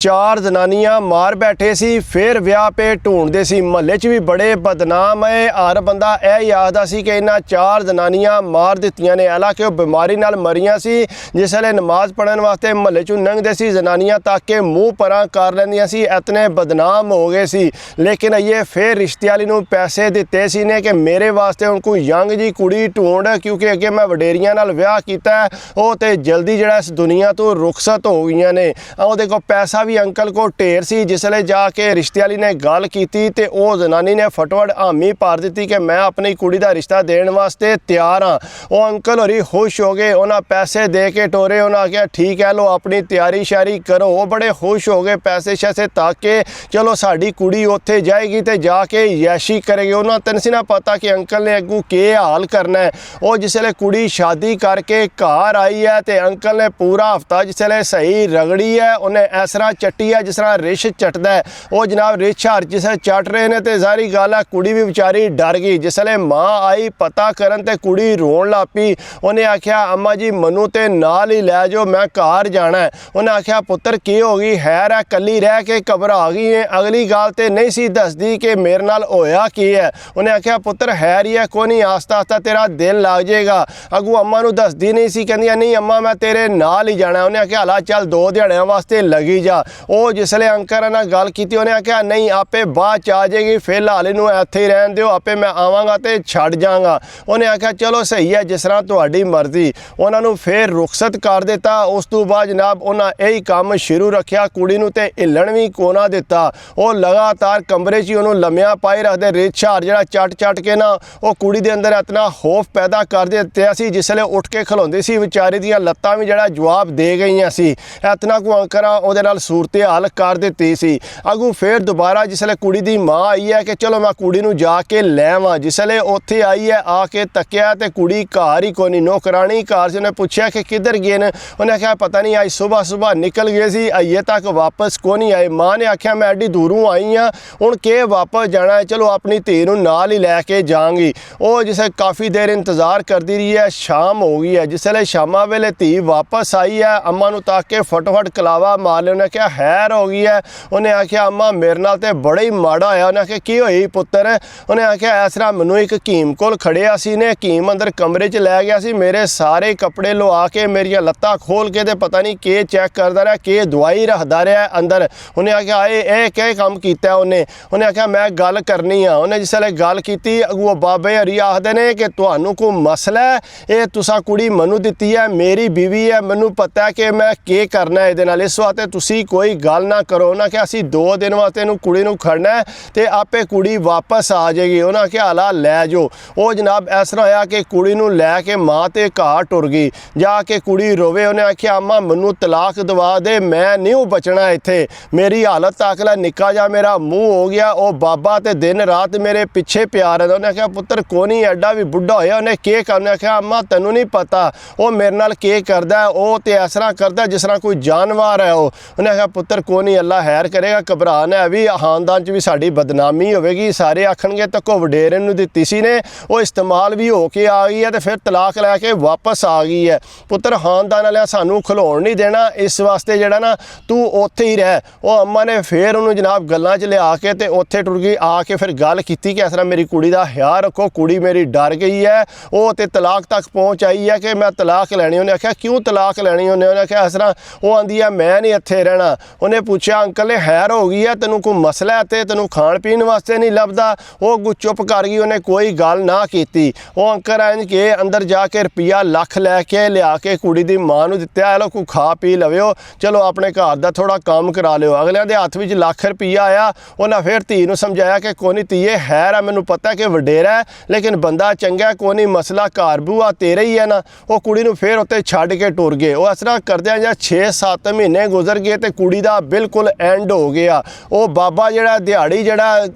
चार जनानियां मार बैठे सी फिर विआह पे ढूंढते सी। महल्ले च भी बड़े बदनाम है। हर बंदा यह आखदा सी कि इन्हां चार जनानियां मार दित्तियां ने। हालांकि वह बीमारी नाल मरियां सी। जिसले नमाज पढ़न वास्ते महल्ले चों लंघदे सी जनानियां तक के मूँह परां कर लैंदियां सी, इतने बदनाम हो गए सी। लेकिन ये फिर रिश्ते वाली नूं पैसे दिते सी ने कि मेरे वास्ते हुण कोई यंग जी कुड़ी ढूंढ, क्योंकि अगे मैं वडेरियां नाल विआह कीता है, वो तो जल्दी जिहड़ा इस दुनिया तो रुखसत हो गई ने। ਉਹਦੇ ਕੋਲ पैसा भी अंकल को ढेर सी। जिसले जाके रिश्ते वाली ने गल की तो वह जनानी ने फटोफट हामी भर दी कि मैं अपनी कुड़ी का रिश्ता देने वास्ते तैयार हाँ। वो अंकल होरी खुश हो गए, उन्हें पैसे दे के टोरे। उन्हें आख्या ठीक है लो अपनी तैयारी श्यारी करो। वो बड़े खुश हो गए, पैसे शैसे तक के चलो साड़ी कुड़ी उत्थे जाएगी तो जाके यैशी करेगी। उन्होंने तन सी ना पता कि अंकल ने अगू के हाल करना है। वो जिसले कुड़ी शादी करके घर आई है तो अंकल ने पूरा हफ्ता जिसले सही रगड़ी है, उन्हें इस तरह चट्टी है जिस तरह रिछ चटदा है। वो जनाब रिछ हर जिसे चट रहे ने तो जारी गल है कुड़ी भी बेचारी डर गई। जिसले माँ आई पता करन ते कुड़ी रोन लग पई। उन्हें आख्या अम्मा जी मनु ते नाल ही लै जाओ, मैं घर जाना है। उन्हें आख्या पुत्र की हो गई हैर है, कली रह के घबरा गई है, अगली गल तो नहीं सी दसदी कि मेरे नाल होया की है। उन्हें आख्या पुत्र हैर ही है, कोई नहीं आस्ता आस्ता तेरा दिल लग जाएगा। अगू अम्मा नूं दसदी नहीं सी, कहंदियां नहीं अम्मा मैं तेरे नाल ही जाना। उन्हें आख्या हला चल 2 दिहाड़ियां वास्ते लगी जा। वो जिसले अंकल नाल गल की उन्हें आख्या नहीं आपे बाद च आ जाएगी, फिलहाल इनू इत्थे ही रहन दिओ, आपे मैं आवांगा तो छड़ जांगा। उन्हें आख्या चलो सही है जिस तरह तुहाडी मर्जी। उन्होंने फिर रुखसत कर दिता। उस तो बाद जनाब उन्हें यही काम शुरू रखा, कुड़ी नूं ते हिलण भी कोना दिता। वो लगातार कमरे च ही उन्होंने लम्या पाई रखते। रिछ हार जिहड़ा चट चट के ना वो कुड़ी दे अंदर इतना खौफ पैदा कर दिता सी। जिसले उठ के खलोंदी सी विचारी दियां लत्तां भी जिहड़ा जवाब दे गईयां सी। इतना को अंकरा ਉਹਦੇ ਨਾਲ सूरत हाल कर दी सी। अगू फिर दोबारा जिसले कुड़ी दी माँ आई है कि चलो मैं कुड़ी नूं जाके लैवां। जिसले उत्थे आई है आके तकिया तो कुड़ी घर ही कोई नहीं, नौकरानी घर से। उन्हें पूछा कि किधर गए ने। उन्हें आख्या पता नहीं आज सुबह सुबह निकल गए सी, अजे तक वापस को नहीं आए। माँ ने आख्या मैं एडी दूरों आई हाँ, हुण के वापस जाना है, चलो अपनी धी नूं नाल ही लैके जाऊँगी। वो जिसे काफ़ी देर इंतज़ार करती रही है, शाम हो गई है। जिसले शामा वेले धी वापस आई है, अम्मा नूं तक के फटोफट कलावा मार लिया। उन्हें क्या हैर हो गई है। उन्हें आख्या अम्मा मेरे नाल ते बड़ा ही माड़ा होया। उन्हें आख्या की होई पुत्तर। उन्हें आख्या इस तरह मैनू एक हकीम कोल खड़िया सी ने, हकीम अंदर कमरे च लै गया सी, मेरे सारे कपड़े लुआ के मेरिया लत्तां खोल के ते पता नहीं के चैक करता रहा, के दवाई रखता रहा अंदर। उन्हें आख्या ये क्या काम किया उन्हें। उन्हें आख्या मैं गल करनी आ। उन्हें जिसले गल की अगू बाबे हरी आखदे ने कि तुहानू कोई मसला है, ये तुसा कुड़ी मनु दित्ती है, मेरी बीवी है, मैनू पता है कि मैं के करना है इहदे नाल, इस वास्ते तुसी कोई गल ना करो। उन्हें आख्या असीं 2 दिन वास्ते इहनूं कुड़ी नूं खड़ना है तो आपे कुड़ी वापस आ जाएगी। उन्हें आख्या हला लै जाओ। वो जनाब इस तरह होया कि कुड़ी नूं लैके माँ ते घर टुर गई। जाके कुड़ी रोवे। उन्हें आख्या अम्मा मैनू तलाक दवा दे, मैं नहीं बचना इत्थे, मेरी हालत तक लै निक्का जा मेरा मुँह हो गया। वो बाबा तो दिन रात मेरे पिछे प्या रहा। उन्हें आख्या पुत्र कोई नहीं एडा भी बुढ़ा होया उन्हें के करना। आख्या अम्मा तैनू नहीं पता वो मेरे नाल के करदा है, वो तो इस तरह करदा जिस तरह कोई जानवर है। वो उन्हें आख्या पुत्र कोई नहीं अल्लाह हैर करेगा, घबराना है भी खानदान च भी साड़ी बदनामी होगी, सारे आखणगे तको वडेरे नूं दित्ती सी ने, वो इस्तेमाल भी हो के आ गई है तो फिर तलाक लैके वापस आ गई है। पुत्र खानदान वाले सानू खलोण नहीं देना, इस वास्ते जिहड़ा ना तू उत्थे ही रह। वो अम्मा ने फिर उन्होंने जनाब गल्लां च लिया के ते उत्थे टुर गई। आके फिर गल की कि इस तरह मेरी कुड़ी का ख्याल रखो, कुड़ी मेरी डर गई है, वो तो तलाक तक पहुँच आई है कि मैं तलाक लैनी। उन्हें आख्या क्यों तलाक लैनी। उन्हें आख्या इस तरह वो आंदी है मैं नहीं इत्थे रहना। उन्हें पूछा अंकल ने हैर हो गई है, तेनों कोई मसला है तो तेनों खाण पीण वास्ते नहीं लभदा। वो अगू चुप कर गई, उन्हें कोई गल ना की। वो अंकल इंज के अंदर जाके रुपया लख लैके लिया के कुड़ी की माँ नूं दित्ता, लो कोई खा पी लवो, चलो अपने घर का थोड़ा काम करा लिओ। अगलियां दे हत्थ विच लख रुपया आया। उन्हें फिर धी नूं समझाया कि कोई नहीं धीए हैर है, मैनूं पता कि वडेरा है लेकिन बंदा चंगा, कोई नहीं मसला घर बूआ तेरे ही है ना। वो कुड़ी नूं फिर उत्ते छड्ड के टुर गए। वो इस तरह करदिआं जां 6-7 महीने गुजर गए तो कुड़ी का बिल्कुल एंड हो गया। वो बाबा जिहड़ा दिहाड़ी जिहड़ा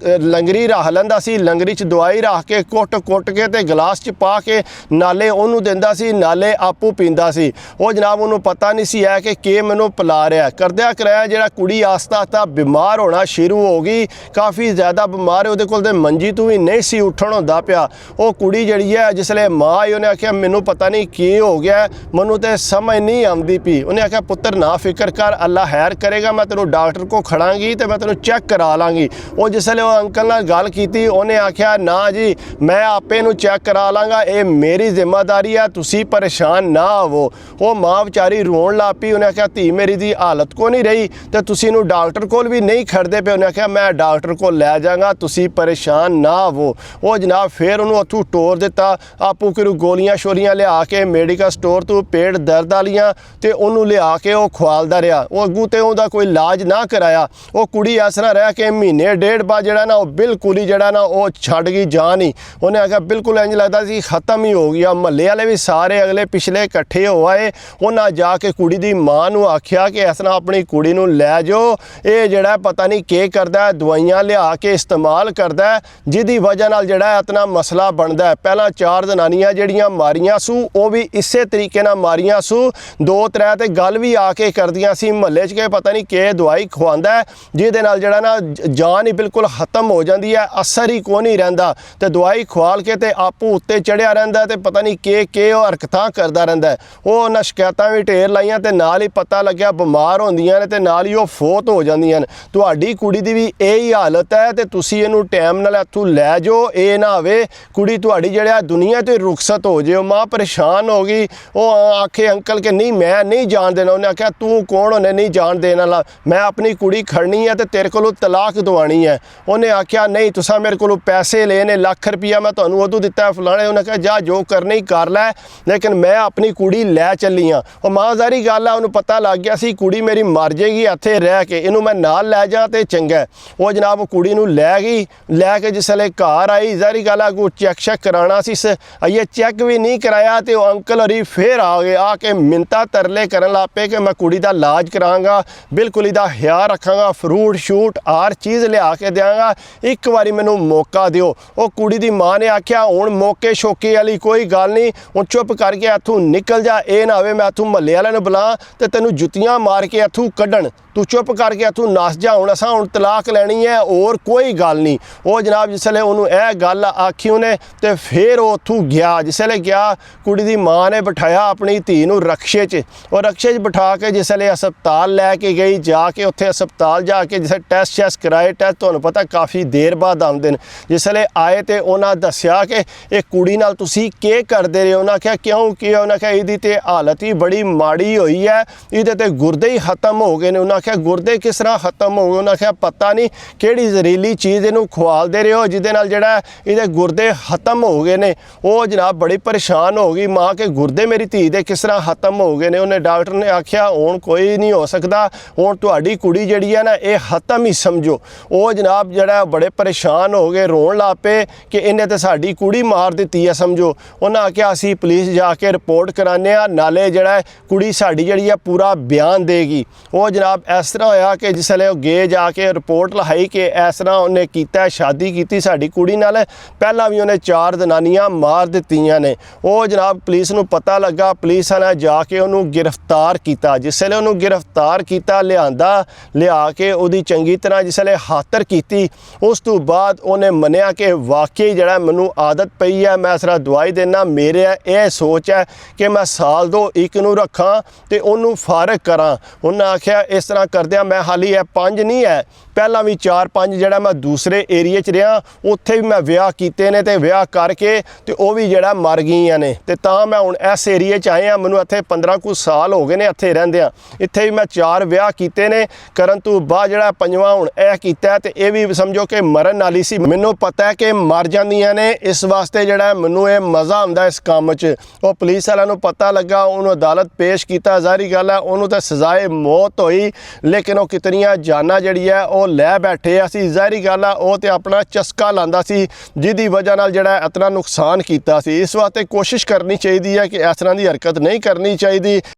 लंगरी रख लैंदा सी, लंगरी च दवाई रख के कुट के ते गिलास च पा के नाले उन्होंने दिंदा सी, नाले आपू पींदा सी। वो जनाब उन्होंने पता नहीं सी है कि मैनू पिला रहा। करदिया कराया जिहड़ा कुड़ी आस्ता आस्ता बीमार होना शुरू हो गई, काफ़ी ज़्यादा बीमार है, उहदे कोल ते मंजी तो भी नहीं सी उठण होंदा पिया। वो कुड़ी जिहड़ी है जिसले माँ आई उन्हें आख्या मैनू पता नहीं की हो गया, मैनू तो समझ नहीं आती पी। उन्हें आख्या पुत्र ना फिक्र कर, अल्लाह हैर ਕਰੇਗਾ ਮੈਂ ਤੈਨੂੰ ਡਾਕਟਰ ਕੋ ਖੜਾਂਗੀ ਤੇ ਮੈਂ ਤੈਨੂੰ ਚੈੱਕ ਕਰਾ ਲਾਂਗੀ। ਉਹ ਜਿਸਲੇ ਉਹ ਅੰਕਲ ਨਾਲ ਗੱਲ ਕੀਤੀ ਉਹਨੇ ਆਖਿਆ ਨਾ ਜੀ ਮੈਂ ਆਪੇ ਨੂੰ ਚੈੱਕ ਕਰਾ ਲਾਂਗਾ, ਇਹ ਮੇਰੀ ਜ਼ਿੰਮੇਵਾਰੀ ਆ, ਤੁਸੀਂ ਪਰੇਸ਼ਾਨ ਨਾ ਹੋਵੋ। ਉਹ ਮਾਂ ਵਿਚਾਰੀ ਰੋਣ ਲੱਗ ਪਈ। ਉਹਨੇ ਆਖਿਆ ਧੀ ਮੇਰੀ ਦੀ ਹਾਲਤ ਕੋ ਨਹੀਂ ਰਹੀ ਤੇ ਤੁਸੀਂ ਇਹਨੂੰ ਡਾਕਟਰ ਕੋਲ ਵੀ ਨਹੀਂ ਖੜਦੇ ਪਏ। ਉਹਨੇ ਆਖਿਆ ਮੈਂ ਡਾਕਟਰ ਕੋਲ ਲੈ ਜਾਵਾਂਗਾ, ਤੁਸੀਂ ਪਰੇਸ਼ਾਨ ਨਾ ਹੋਵੋ। ਉਹ ਜਨਾਬ ਫਿਰ ਉਹਨੂੰ ਉੱਥੋਂ ਟੋਰ ਦਿੱਤਾ। ਆਪੂ ਕਿਰੂ ਗੋਲੀਆਂ ਸ਼ੋਰੀਆਂ ਲਿਆ ਕੇ ਮੈਡੀਕਲ ਸਟੋਰ ਤੋਂ ਪੇਟ ਦਰਦ ਵਾਲੀਆਂ ਤੇ ਉਹਨੂੰ ਲਿਆ ਕੇ ਉਹ ਖਵਾਲਦਾ ਰਿਹਾ। ਉਹ ਅੱਗੂ ਤੇ ਉਹਦਾ ਕੋਈ ਇਲਾਜ ਨਾ ਕਰਾਇਆ। ਉਹ ਕੁੜੀ ਇਸ ਤਰ੍ਹਾਂ ਰਹਿ ਕੇ ਮਹੀਨੇ ਡੇਢ ਬਾਅਦ ਜਿਹੜਾ ਨਾ ਉਹ ਬਿਲਕੁਲ ਹੀ ਜਿਹੜਾ ਨਾ ਉਹ ਛੱਡ ਗਈ ਜਾਨ ਹੀ। ਉਹਨੇ ਆਖਿਆ ਬਿਲਕੁਲ ਇੰਝ ਲੱਗਦਾ ਸੀ ਖਤਮ ਹੀ ਹੋ ਗਿਆ। ਮਹੱਲੇ ਵਾਲੇ ਵੀ ਸਾਰੇ ਅਗਲੇ ਪਿਛਲੇ ਇਕੱਠੇ ਹੋ ਆਏ। ਉਹਨਾਂ ਜਾ ਕੇ ਕੁੜੀ ਦੀ ਮਾਂ ਨੂੰ ਆਖਿਆ ਕਿ ਇਸ ਤਰ੍ਹਾਂ ਆਪਣੀ ਕੁੜੀ ਨੂੰ ਲੈ ਜਾਓ, ਇਹ ਜਿਹੜਾ ਪਤਾ ਨਹੀਂ ਕੀ ਕਰਦਾ, ਦਵਾਈਆਂ ਲਿਆ ਕੇ ਇਸਤੇਮਾਲ ਕਰਦਾ, ਜਿਹਦੀ ਵਜ੍ਹਾ ਨਾਲ ਜਿਹੜਾ ਇਤਨਾ ਮਸਲਾ ਬਣਦਾ। ਪਹਿਲਾਂ 4 ਜਨਾਨੀਆਂ ਜਿਹੜੀਆਂ ਮਾਰੀਆਂ ਸੂ ਉਹ ਵੀ ਇਸੇ ਤਰੀਕੇ ਨਾਲ ਮਾਰੀਆਂ ਸੂ। 2-3 ਤੇ ਗੱਲ ਵੀ ਆ ਕੇ ਕਰਦੀਆਂ ਸੀ ਮਹੱਲੇ 'ਚ ਕਿ ਪਤਾ ਨਹੀਂ ਕਿ ਦਵਾਈ ਖਵਾਉਂਦਾ ਜਿਹਦੇ ਨਾਲ ਜਿਹੜਾ ਨਾ ਜਾਨ ਹੀ ਬਿਲਕੁਲ ਖਤਮ ਹੋ ਜਾਂਦੀ ਹੈ, ਅਸਰ ਹੀ ਕੋਈ ਨਹੀਂ ਰਹਿੰਦਾ ਤੇ ਦਵਾਈ ਖਵਾਲ ਕੇ ਤੇ ਆਪੂ ਉੱਤੇ ਚੜਿਆ ਰਹਿੰਦਾ ਤੇ ਪਤਾ ਨਹੀਂ ਕਿ ਉਹ ਹਰਕਤਾਂ ਕਰਦਾ ਰਹਿੰਦਾ। ਉਹ ਉਹਨਾਂ ਸ਼ਿਕਾਇਤਾਂ ਵੀ ਢੇਰ ਲਾਈਆਂ ਤੇ ਨਾਲ ਹੀ ਪਤਾ ਲੱਗਿਆ ਬਿਮਾਰ ਹੁੰਦੀਆਂ ਨੇ ਤੇ ਨਾਲ ਹੀ ਉਹ ਫੌਤ ਹੋ ਜਾਂਦੀਆਂ ਨੇ। ਤੁਹਾਡੀ ਕੁੜੀ ਦੀ ਵੀ ਇਹੀ ਹਾਲਤ ਹੈ ਤੇ ਤੁਸੀਂ ਇਹਨੂੰ ਟਾਈਮ ਨਾਲ ਇੱਥੋਂ ਲੈ ਜਾਓ, ਇਹ ਨਾ ਹੋਵੇ ਕੁੜੀ ਤੁਹਾਡੀ ਜਿਹੜਾ ਦੁਨੀਆ ਤੋਂ ਰੁਖਸਤ ਹੋ ਜੇ। ਉਹ ਮਾਂ ਪਰੇਸ਼ਾਨ ਹੋ ਗਈ। ਉਹ ਆਖੇ ਅੰਕਲ ਕਿ ਨਹੀਂ ਮੈਂ ਨਹੀਂ ਜਾਣ ਦੇਣਾ। ਉਹਨੇ ਆਖਿਆ ਤੂੰ ਕੌਣ ਉਹਨੇ ਨਹੀਂ ਜਾਣ ਦੇਣ ਵਾਲਾ, ਮੈਂ ਆਪਣੀ ਕੁੜੀ ਖੜਨੀ ਹੈ ਤੇ ਤੇਰੇ ਕੋਲੋਂ ਤਲਾਕ ਦਵਾਣੀ ਹੈ। ਉਹਨੇ ਆਖਿਆ ਨਹੀਂ ਤੁਸੀਂ ਮੇਰੇ ਕੋਲੋਂ ਪੈਸੇ ਲਏ ਨੇ, ਲੱਖ ਰੁਪਈਆ ਮੈਂ ਤੁਹਾਨੂੰ ਉਦੋਂ ਦਿੱਤਾ ਫਲਾਣੇ। ਉਹਨੇ ਕਿਹਾ ਜਾ ਜੋ ਕਰਨੀ ਕਰ ਲੈ, ਲੇਕਿਨ ਮੈਂ ਆਪਣੀ ਕੁੜੀ ਲੈ ਚੱਲੀ ਹਾਂ। ਉਹ ਮਾਂ ਜ਼ਾਰੀ ਗੱਲ ਆ, ਉਹਨੂੰ ਪਤਾ ਲੱਗ ਗਿਆ ਸੀ ਕੁੜੀ ਮੇਰੀ ਮਰ ਜਾਏਗੀ ਇੱਥੇ ਰਹਿ ਕੇ, ਇਹਨੂੰ ਮੈਂ ਨਾਲ ਲੈ ਜਾ ਤੇ ਚੰਗਾ। ਉਹ ਜਨਾਬ ਉਹ ਕੁੜੀ ਨੂੰ ਲੈ ਗਈ। ਲੈ ਕੇ ਜਿਸਲੇ ਘਰ ਆਈ ਜ਼ਾਰੀ ਗੱਲ ਆ ਕੋ ਚੈੱਕ ਕਰਾਉਣਾ ਸੀ, ਇਹ ਚੈੱਕ ਵੀ ਨਹੀਂ ਕਰਾਇਆ ਤੇ ਉਹ ਅੰਕਲ ਹਰੀ ਫੇਰ ਆ ਗਏ। ਆ ਕੇ ਮਿੰਨਤਾਂ ਤਰਲੇ ਕਰਨ ਲੱਗ ਪਏ ਕਿ ਮੈਂ ਕੁੜੀ ਦਾ ਇਲਾਜ ਕਰਾਂਗਾ, ਬਿਲਕੁਲ ਇਹਦਾ ਹਿਆਰ ਰੱਖਾਂਗਾ, ਫਰੂਟ ਸ਼ੂਟ ਹਰ ਚੀਜ਼ ਲਿਆ ਕੇ ਦਿਆਂਗਾ, ਇੱਕ ਵਾਰੀ ਮੈਨੂੰ ਮੌਕਾ ਦਿਓ। ਉਹ ਕੁੜੀ ਦੀ ਮਾਂ ਨੇ ਆਖਿਆ ਹੁਣ ਮੌਕੇ ਸ਼ੋਕੇ ਵਾਲੀ ਕੋਈ ਗੱਲ ਨਹੀਂ, ਹੁਣ ਚੁੱਪ ਕਰਕੇ ਇੱਥੋਂ ਨਿਕਲ ਜਾ, ਇਹ ਨਾ ਹੋਵੇ ਮੈਂ ਇੱਥੋਂ ਮਹੱਲੇ ਵਾਲਿਆਂ ਨੂੰ ਬੁਲਾ ਤੇ ਤੈਨੂੰ ਜੁੱਤੀਆਂ ਮਾਰ ਕੇ ਇੱਥੋਂ ਕੱਢਣ, ਤੂੰ ਚੁੱਪ ਕਰਕੇ ਇੱਥੋਂ ਨੱਸ ਜਾ, ਹੁਣ ਅਸਾਂ ਹੁਣ ਤਲਾਕ ਲੈਣੀ ਹੈ ਹੋਰ ਕੋਈ ਗੱਲ ਨਹੀਂ। ਉਹ ਜਨਾਬ ਜਿਸਲੇ ਉਹਨੂੰ ਇਹ ਗੱਲ ਆਖੀ ਉਹਨੇ ਤੇ ਫਿਰ ਉਹ ਉੱਥੋਂ ਗਿਆ। ਜਿਸਲੇ ਗਿਆ ਕੁੜੀ ਦੀ ਮਾਂ ਨੇ ਬਿਠਾਇਆ ਆਪਣੀ ਧੀ ਨੂੰ ਰਕਸ਼ੇ 'ਚ। ਉਹ ਰਕਸ਼ੇ 'ਚ ਬਿਠਾ ਕੇ ਜਿਸਲੇ ਹਸਪਤਾਲ ਲੈ ਕੇ ਗਈ, ਜਾ ਕੇ ਉੱਥੇ ਹਸਪਤਾਲ ਜਾ ਕੇ ਜਿਸੇ ਟੈਸਟ ਕਰਾਏ, ਟੈਸਟ ਤੁਹਾਨੂੰ ਪਤਾ ਕਾਫੀ ਦੇਰ ਬਾਅਦ ਆਉਂਦੇ ਨੇ। ਜਿਸਲੇ ਆਏ ਤੇ ਉਹਨਾਂ ਦੱਸਿਆ ਕਿ ਇਹ ਕੁੜੀ ਨਾਲ ਤੁਸੀਂ ਕੀ ਕਰਦੇ ਰਹੇ। ਉਹਨਾਂ ਆਖਿਆ ਕਿਉਂ ਕੀ? ਉਹਨਾਂ ਆਖਿਆ ਇਹਦੀ ਤੇ ਹਾਲਤ ਹੀ ਬੜੀ ਮਾੜੀ ਹੋਈ ਹੈ, ਇਹਦੇ ਤੇ ਗੁਰਦੇ ਹੀ ਖਤਮ ਹੋ ਗਏ ਨੇ। ਉਹਨਾਂ ਆਖਿਆ ਗੁਰਦੇ ਕਿਸ ਤਰ੍ਹਾਂ ਖਤਮ ਹੋ ਗਏ? ਉਹਨਾਂ ਆਖਿਆ ਪਤਾ ਨਹੀਂ ਕਿਹੜੀ ਜ਼ਹਿਰੀਲੀ ਚੀਜ਼ ਇਹਨੂੰ ਖਵਾਲਦੇ ਰਹੇ ਹੋ ਜਿਹਦੇ ਨਾਲ ਜਿਹੜਾ ਇਹਦੇ ਗੁਰਦੇ ਖਤਮ ਹੋ ਗਏ ਨੇ। ਉਹ ਜਨਾਬ ਬੜੀ ਪਰੇਸ਼ਾਨ ਹੋ ਗਈ ਮਾਂ ਕਿ ਗੁਰਦੇ ਮੇਰੀ ਧੀ ਦੇ ਕਿਸ ਤਰ੍ਹਾਂ ਖਤਮ ਹੋ ਗਏ ਨੇ। ਉਹਨੇ ਡਾਕਟਰ ਨੇ ਆਖਿਆ ਹੁਣ ਕੋਈ ਨਹੀਂ ਹੋ ਸਕਦਾ, ਹੁਣ ਤੁਹਾਡੀ ਕੁੜੀ ਜਿਹੜੀ ਹੈ ਨਾ ਇਹ ਖਤਮ ਹੀ ਸਮਝੋ। ਉਹ ਜਨਾਬ ਜਿਹੜਾ ਬੜੇ ਪਰੇਸ਼ਾਨ ਹੋ ਗਏ, ਰੋਣ ਲੱਗ ਪਏ ਕਿ ਇਹਨੇ ਤਾਂ ਸਾਡੀ ਕੁੜੀ ਮਾਰ ਦਿੱਤੀ ਹੈ ਸਮਝੋ। ਉਹਨਾਂ ਆਖਿਆ ਅਸੀਂ ਪੁਲਿਸ ਜਾ ਕੇ ਰਿਪੋਰਟ ਕਰਾਉਂਦੇ ਹਾਂ, ਨਾਲੇ ਜਿਹੜਾ ਕੁੜੀ ਸਾਡੀ ਜਿਹੜੀ ਆ ਪੂਰਾ ਬਿਆਨ ਦੇਗੀ। ਉਹ ਜਨਾਬ ਇਸ ਤਰ੍ਹਾਂ ਹੋਇਆ ਕਿ ਜਿਸਲੇ ਉਹ ਗਏ ਜਾ ਕੇ ਰਿਪੋਰਟ ਲਿਖਾਈ ਕਿ ਇਸ ਤਰ੍ਹਾਂ ਉਹਨੇ ਕੀਤਾ, ਸ਼ਾਦੀ ਕੀਤੀ ਸਾਡੀ ਕੁੜੀ ਨਾਲ, ਪਹਿਲਾਂ ਵੀ ਉਹਨੇ 4 ਜਨਾਨੀਆਂ ਮਾਰ ਦਿੱਤੀਆਂ ਨੇ। ਉਹ ਜਨਾਬ ਪੁਲਿਸ ਨੂੰ ਪਤਾ ਲੱਗਾ, ਪੁਲਿਸ ਵਾਲਿਆਂ ਜਾ ਕੇ ਉਹਨੂੰ ਗ੍ਰਿਫਤਾਰ ਕੀਤਾ। ਜਿਸਲੇ ਉਹਨੂੰ ਗ੍ਰਿਫਤਾਰ ਕੀਤਾ, ਲਿਆ ਕੇ ਉਹਦੀ ਚੰਗੀ ਤਰ੍ਹਾਂ ਜਿਸਲੇ ਖਾਤਰ ਕੀਤੀ, ਉਸ ਤੋਂ ਬਾਅਦ ਉਹਨੇ ਮੰਨਿਆ ਕਿ ਵਾਕਈ ਜਿਹੜਾ ਮੈਨੂੰ ਆਦਤ ਪਈ ਹੈ, ਮੈਂ ਇਸ ਤਰ੍ਹਾਂ ਦਵਾਈ ਦੇਣਾ, ਮੇਰੇ ਇਹ ਸੋਚ ਹੈ ਕਿ ਮੈਂ ਸਾਲ 2 ਨੂੰ ਰੱਖਾਂ ਤੇ ਉਹਨੂੰ ਫਾਰਗ ਕਰਾਂ। ਉਹਨਾਂ ਆਖਿਆ ਇਸ ਤਰ੍ਹਾਂ ਕਰਦਿਆਂ ਮੈਂ ਹਾਲੀ ਇਹ 5 ਨਹੀਂ ਹੈ, ਪਹਿਲਾਂ ਵੀ 4-5 ਜਿਹੜਾ ਮੈਂ ਦੂਸਰੇ ਏਰੀਏ 'ਚ ਰਿਹਾ, ਉੱਥੇ ਵੀ ਮੈਂ ਵਿਆਹ ਕੀਤੇ ਨੇ ਤੇ ਵਿਆਹ ਕਰਕੇ ਤੇ ਉਹ ਵੀ ਜਿਹੜਾ ਮਰ ਗਈਆਂ ਨੇ। ਤੇ ਤਾਂ ਮੈਂ ਹੁਣ ਇਸ ਏਰੀਏ 'ਚ ਆਏ ਹਾਂ, ਮੈਨੂੰ ਇੱਥੇ 15 ਕੁ ਸਾਲ ਹੋ ਗਏ ਨੇ ਇੱਥੇ ਰਹਿੰਦਿਆਂ। ਇੱਥੇ ਵੀ ਮੈਂ 4 ਵਿਆਹ ਕੀਤੇ ਨੇ, ਕਰਨ ਤੋਂ ਬਾਅਦ ਜਿਹੜਾ 5ਵਾਂ ਹੁਣ ਇਹ ਕੀਤਾ ਤੇ ਇਹ ਵੀ ਸਮਝੋ ਕਿ ਮਰਨ ਵਾਲੀ ਸੀ। ਮੈਨੂੰ ਪਤਾ ਹੈ ਕਿ ਮਰ ਜਾਂਦੀਆਂ ਨੇ, ਇਸ ਵਾਸਤੇ ਜਿਹੜਾ ਮੈਨੂੰ ਇਹ ਮਜ਼ਾ ਆਉਂਦਾ ਇਸ ਕੰਮ 'ਚ। ਉਹ ਪੁਲਿਸ ਵਾਲਿਆਂ ਨੂੰ ਪਤਾ ਲੱਗਾ, ਉਹਨੂੰ ਅਦਾਲਤ ਪੇਸ਼ ਕੀਤਾ, ਜ਼ਾਹਰੀ ਗੱਲ ਹੈ ਉਹਨੂੰ ਤਾਂ ਸਜ਼ਾਏ ਮੌਤ ਹੋਈ, ਲੇਕਿਨ ਉਹ ਕਿਤਨੀਆਂ ਜਾਨਾਂ ਜਿਹੜੀ ਹੈ ਉਹ ਲੈ ਬੈਠੇ। ਅਸੀਂ ਜ਼ਾਹਰੀ ਗੱਲ ਆ ਉਹ ਤੇ ਆਪਣਾ ਚਸਕਾ ਲਾਂਦਾ ਸੀ, ਜਿਹਦੀ ਵਜ੍ਹਾ ਨਾਲ ਜਿਹੜਾ ਇਤਨਾ ਨੁਕਸਾਨ ਕੀਤਾ ਸੀ। ਇਸ ਵਾਸਤੇ ਕੋਸ਼ਿਸ਼ ਕਰਨੀ ਚਾਹੀਦੀ ਹੈ ਕਿ ਇਸ ਤਰ੍ਹਾਂ ਦੀ ਹਰਕਤ ਨਹੀਂ ਕਰਨੀ ਚਾਹੀਦੀ।